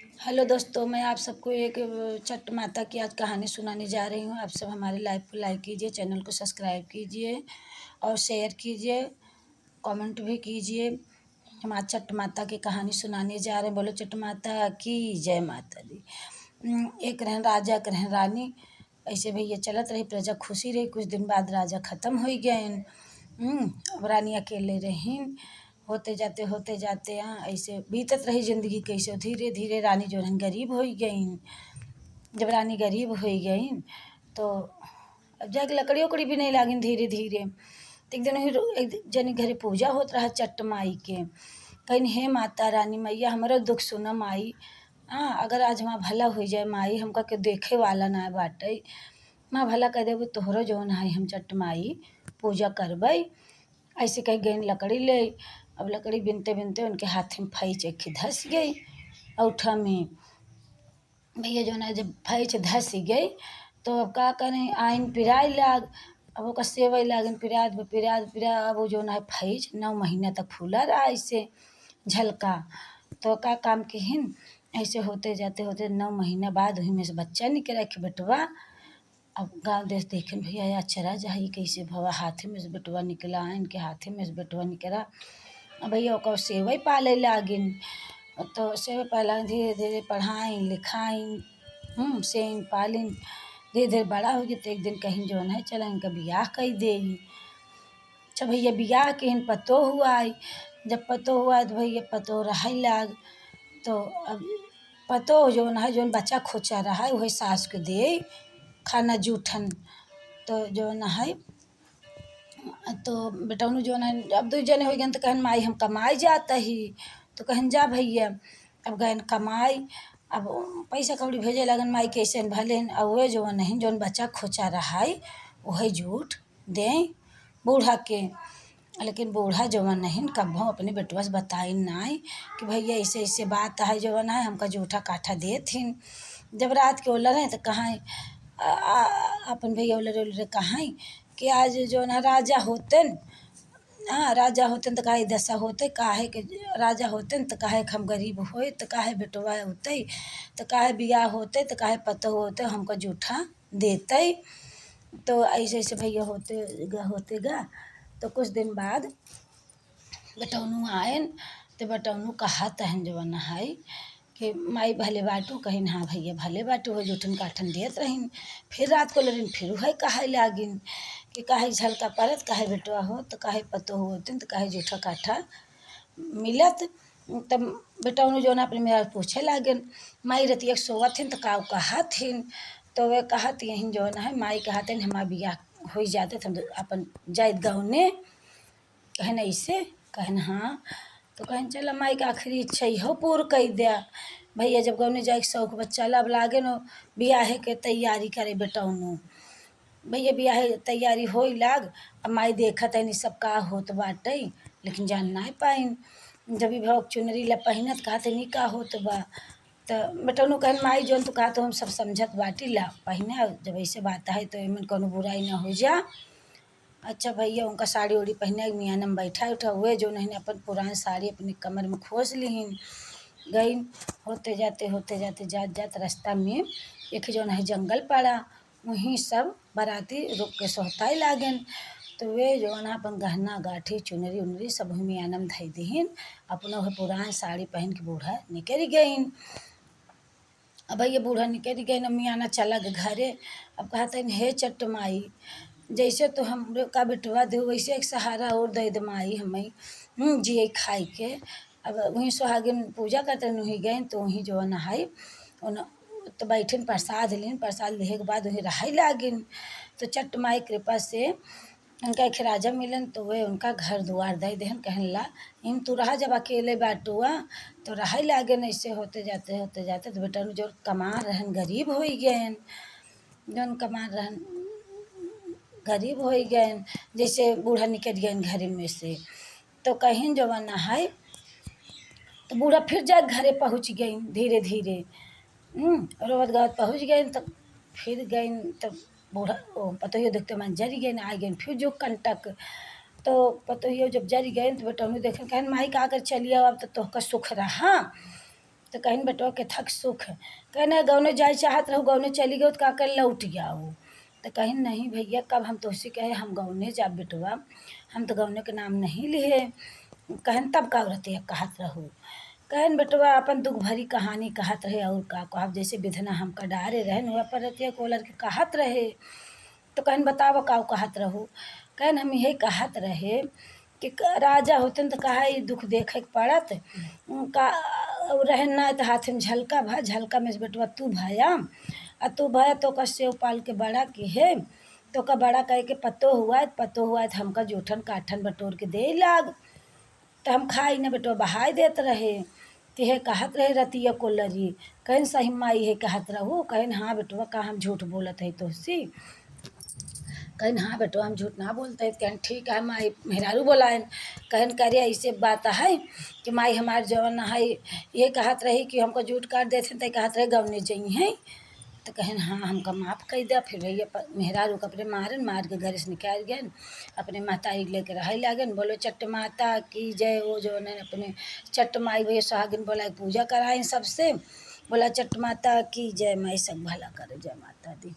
Hello दोस्तों, मैं आप सबको एक छठ माता की आज कहानी सुनाने जा रही हूँ। आप सब हमारे लाइव को लाइक कीजिए, चैनल को सब्सक्राइब कीजिए और शेयर कीजिए, कमेंट भी कीजिए। हम आज छठ माता की कहानी सुनाने जा रहे हैं। बोलो छठ माता की जय माता दी। एक रहन राजा एक रहन रानी, ऐसे भैया चलत रही, प्रजा खुशी रही। कुछ दिन बाद राजा खत्म हो गए। अब रानी अकेले रहीन। होते जाते ऐसे बीतत रही जिंदगी। कैसे धीरे धीरे रानी जो है गरीब हो गई। जब रानी गरीब हो गई तो अब जाके लकड़ी उकड़ी भी नहीं लागिन। धीरे धीरे तो एक जनी घरे पूजा होत रहा चट्ट माई के। कहीं हे माता रानी मैया हमारा दुख सुना माई। अगर आज माँ भला हो जाए माई, हमका के देखे वाला ना बाटे। माँ भला कर देबो तोहरो जौन है हम चट्ट माई पूजा करबै। ऐसे कहीं गई लकड़ी ले। अब लकड़ी बिनते बिनते उनके हाथ में फैच एक धस गई औठा में। भैया जो है जब फैच धस गई तो अब का करें, आइन पिराए लाग। अब ओका सेवै लागन पिरात पिरात पिरा। अब वो जो है फैच 9 महीना तक फूला रहा ऐसे झलका। तो का काम के हिन ऐसे होते 9 महीना बाद वहीं में से बच्चा निकला कि बेटवा। अब गाँव देश देखे भैया अचरा जाही कैसे भवा हाथे में से बेटवा निकला, इनके हाथे में से बेटवा निकला। अब भैया ओकर सेवई पाले लागिन। तो सेवई पाला धीरे धीरे पढ़ाई लिखाई सेम पालिन। धीरे धीरे बड़ा हो गई तो एक दिन कहीं जो है चला इनका बियाह कर देई। अच्छा भैया बियाह के हिन पतो हुआ आई। जब पतो हुआ तो भैया पतो रह लाग। तो अब पतो जोन बच्चा खोचा रहा वही सास को दे खाना जूठन। तो जो है तो बेटौनु जो है अब 2 जने हो गए तो कहन माई हम कमाई जाता ही। तो कहन जा भैया। अब गए कमाई। अब पैसा कौड़ी भेजे लगन माई कैसे भले और वे जो नहीं जोन बच्चा खोचा रहा वही झूठ दे बूढ़ा के। लेकिन बूढ़ा जवन नहीं कभों अपने बेटवा से बताई नाई कि भैया ऐसे ऐसे बात है जवन है हमका जूठा काठा देथिन। जब रात के ओलर है तो कहाँ अपन भैया ओलरे कहाँ कि आज जो ना राजा होते राजा होते तो काहे दशा होते, काहे के राजा होते तो काहे के हम गरीब होए, तो काहे बेटवा होते, तो काहे बियाह होते, तो काहे पतो होते हमको जूठा देते। तो ऐसे ऐसे भैया होते गा। तो कुछ दिन बाद बेटौनु आयन। तो बेटौनु कहत हन जवन है कि माई भले बाटू। कहिन हाँ भैया भले बाटू हो जूठन काठन देत रहीन। फिर रात को लड़िन फिर वही कहे लागिन कि काहे झलका परत, काहे बेटवा हो, तो काहे पतो होतिन, तो काहे जूठा काठा मिलत। तब बेटौनु जो अपने मेरा पूछे लागिन माई रतिया सोवत हिन तो का कहत हिन। तो वे कहत यही जो है माई कहत हन हमार बियाह हो जाते हम अपन जाइत गौने। कहन ऐसे कहन हाँ। तो कहन चल माई का आखिरी इच्छा हो पूर्ण कर दिया। भैया जब गौने जाए के शौक बच्चा अब लागे न बियाहे के तैयारी करे बेटौनु। भैया बियाह तैयारी हो लाग। अब माई देखत है सब का होत बाटे लेकिन जान ना पाइन। जब भी भौक चुनरी ला पहिनत कहते नहीं का होत बा। तो बेटौनु कहन माई जोन तो कहा तो हम सब समझत बाटी ला पहिना। जब ऐसे बात है तो एमन कोनो बुराई ना हो जा। अच्छा भैया उनका साड़ी उड़ी पहने मियाँ में बैठा उठा हुए जो नहीं अपन पुरानी साड़ी अपने कमर में खोस लीन गई। होते जाते जात रास्ता में एक जो है जंगल पड़ा। वहीं सब बाराती रुक के सोहताई लागन। तो वे जो है अपन गहना गाठी चुनरी उनरी सब मियाँ में धई दीन। अपना वह पुरान साड़ी पहन के बूढ़ा निकल गईन। अब भैया बूढ़ा निकल गए न मियाँ चला के घरे। अब कहते हे चट्ट माई जैसे तो हम का बेटवा दे वैसे एक सहारा और दे दे माई हमें जिए खाई के। अब वहीं सुहागिन पूजा करते वहीं गए तो वहीं जो नहाई तो बैठिन प्रसाद लेन। प्रसाद लेहे के बाद वहीं रहाई लागिन। तो चट्ट माई कृपा से उनका एक राजा मिलन तो वे उनका घर दुआर दे देहन कहन ला इन तू रहा जब अकेले बाटुआ तो रहाई लागिन। ऐसे होते जाते तो बेटा जो कमा रहन गरीब हो गए। जौन कमा रहन गरीब हो गए। जैसे बूढ़ा निकल गए घर में से तो कहीं जवाना है तो बूढ़ा फिर जा घरे पहुँच गई धीरे धीरे। रोवत गावत पहुँच गए तब फिर गई। तब बूढ़ा पतोहियो देखते मन जरी गए आ गए फिर जो कंटक। तो पतोहियो जब जरी गए तो बेटौनु देखे कहन माई का कर चलिए अब तो तोहका सुख रहा। तो कहन बेटवा के थक सुख कहने गौने जाए चाहत रहू गौने चली गई तो का कर लौट आओ। तो कहीं नहीं भैया कब हम तुझसे कहे हम गौने जा बेटवा, हम तो गौने के नाम नहीं लिए। कहन तब का रहते कहत रहू। कहन बेटवा अपन दुख भरी कहानी कहत रहे और का कहब जैसे विधना हमका डारे रहे हुआ पर रहते कोलर के कहत रहे। तो कहन बताव का कहत रहू। कहन हम यही कहत रहे कि राजा होतन तो कहा ये दुख देखे के पड़त का रहे ना तो हाथ में झलका भा झलका में से बेटवा तू भया आ तू भया तो का सेव पाल के बड़ा की है तो का बड़ा कह के पतो हुआ तो हमका जूठन काठन बटोर के दे लाग। तो हम खाई न बेटवा बहाई देत रहे। तिहे कहत रहे रतिया को लरी। कहन सही माई है कहत रहू। कहन हाँ बेटवा का हम झूठ बोलत है तुझसे। कहन हाँ बेटवा हम झूठ ना बोलते। कहन ठीक है माई मेहरारू बोलायन। कहन करे ऐसे बात है कि माई हमार जवन है ये कहत रही कि हमको झूठ काट देते तो कहत रहे गवने जई हैं। तो कहन हाँ हमका माफ़ कर दिया। फिर भैया मेहरारू कपड़े मारन मार के घर से निकाल गए अपने माता लेके रह लागन। बोलो चट्ट माता की जय। वो जो ने अपने चट्ट माई भैया सुहागिन बोला पूजा कराएं सबसे। बोला चट्ट माता की जय माई सब भला करे जय माता दी।